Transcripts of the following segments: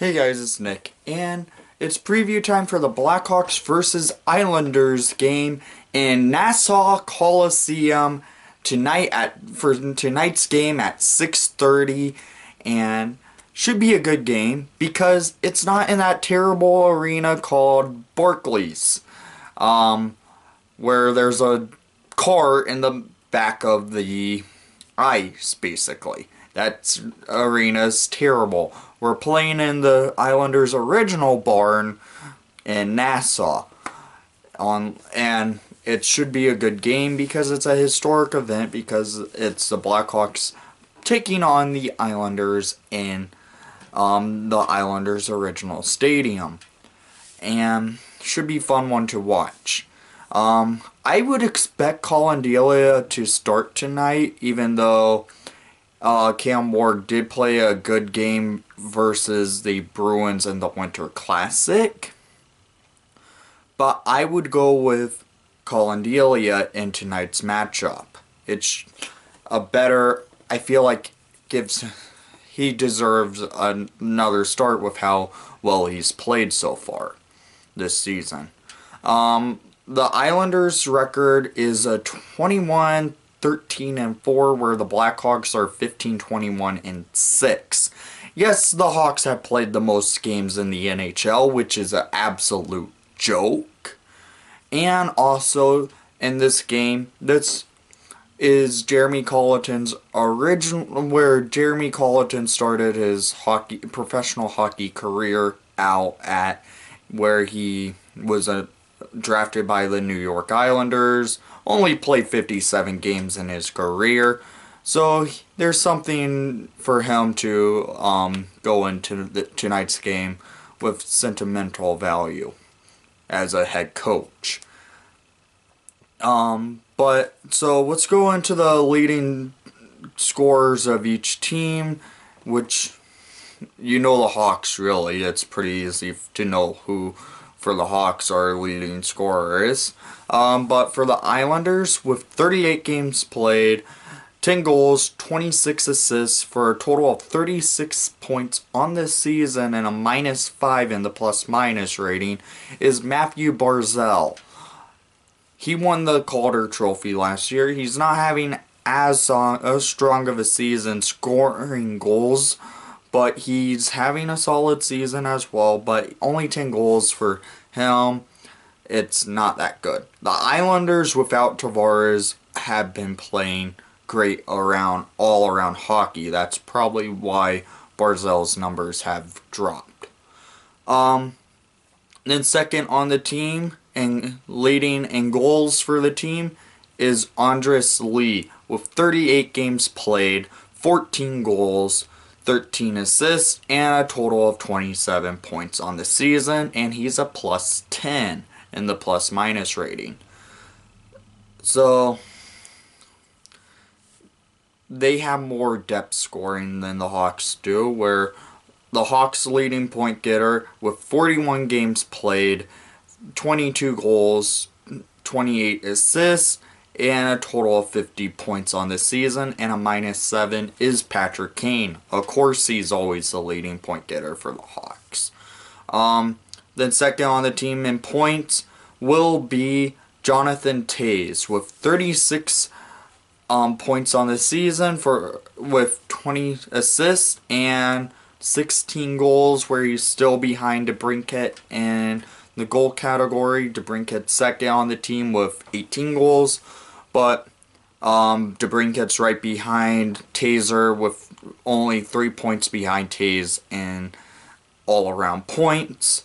Hey guys, it's Nick, and it's preview time for the Blackhawks versus Islanders game in Nassau Coliseum for tonight's game at 6:30, and should be a good game because it's not in that terrible arena called Barclays, where there's a car in the back of the ice, basically. That arena's terrible. We're playing in the Islanders' original barn in Nassau. And it should be a good game because it's a historic event because it's the Blackhawks taking on the Islanders in the Islanders' original stadium. And should be fun one to watch. I would expect Colin Delia to start tonight, even though Cam Ward did play a good game versus the Bruins in the Winter Classic. But I would go with Colin Delia in tonight's matchup. It's a better, I feel like he deserves another start with how well he's played so far this season. The Islanders' record is a 21-13-4, where the Blackhawks are 15-21-6. Yes, the Hawks have played the most games in the NHL, which is an absolute joke. And also, in this game, this is Jeremy Colleton's where Jeremy Colleton started his professional hockey career out at, where he was drafted by the New York Islanders, only played 57 games in his career, so there's something for him to go into tonight's game with sentimental value as a head coach. But so let's go into the leading scorers of each team, which the Hawks really. It's pretty easy to know who for the Hawks our leading scorer is. But for the Islanders, with 38 games played, 10 goals, 26 assists, for a total of 36 points on this season and a -5 in the plus-minus rating, is Matthew Barzal. He won the Calder Trophy last year. He's not having as strong of a season scoring goals, but he's having a solid season as well. But only 10 goals for him, it's not that good. The Islanders without Tavares have been playing great all around hockey. That's probably why Barzal's numbers have dropped. Then second on the team and leading in goals for the team is Andres Lee with 38 games played, 14 goals, 13 assists, and a total of 27 points on the season, and he's a +10 in the plus-minus rating. So they have more depth scoring than the Hawks do, where the Hawks' leading point getter with 41 games played, 22 goals, 28 assists, and a total of 50 points on the season, and a -7 is Patrick Kane. Of course, he's always the leading point getter for the Hawks. Then second on the team in points will be Jonathan Toews with 36 points on the season with 20 assists and 16 goals, where he's still behind DeBrincat in the goal category. DeBrincat's second on the team with 18 goals, but DeBrincat's right behind Taser with only 3 points behind Toews in all-around points.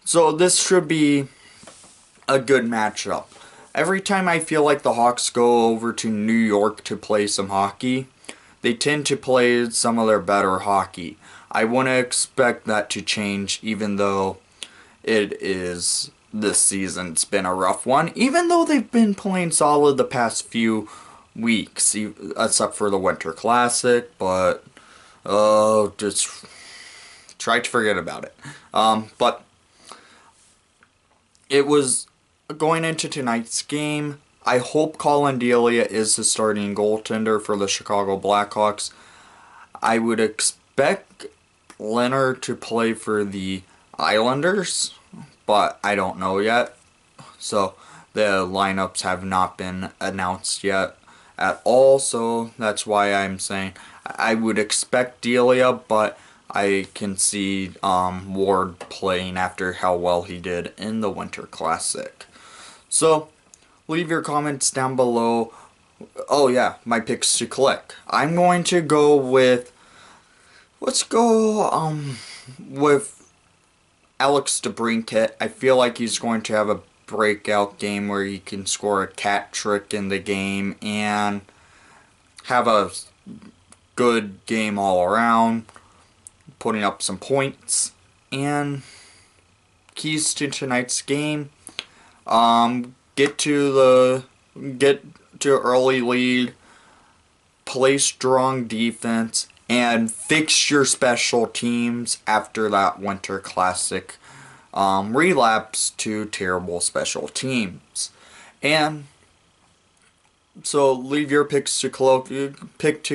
So this should be a good matchup. Every time I feel like the Hawks go over to New York to play some hockey, they tend to play some of their better hockey. I wouldn't expect that to change, even though this season's been a rough one, even though they've been playing solid the past few weeks, except for the Winter Classic, but just try to forget about it. But it was going into tonight's game. I hope Colin Delia is the starting goaltender for the Chicago Blackhawks. I would expect Leonard to play for the Islanders, but I don't know yet. So the lineups have not been announced yet at all, so that's why I'm saying I would expect Delia, but I can see Ward playing after how well he did in the Winter Classic. So leave your comments down below. Oh yeah, my picks to click. I'm going to go with, let's go with Alex DeBrincat. I feel like he's going to have a breakout game where he can score a hat trick in the game and have a good game all around, putting up some points. And keys to tonight's game: get to early lead, play strong defense, and fix your special teams after that Winter Classic relapse to terrible special teams. And so leave your pick to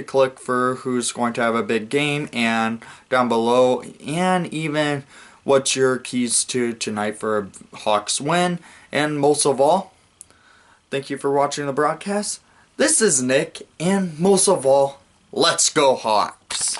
click for who's going to have a big game, and down below, and even what's your keys to tonight for a Hawks win. And most of all, thank you for watching the broadcast. This is Nick, and most of all, let's go Hawks!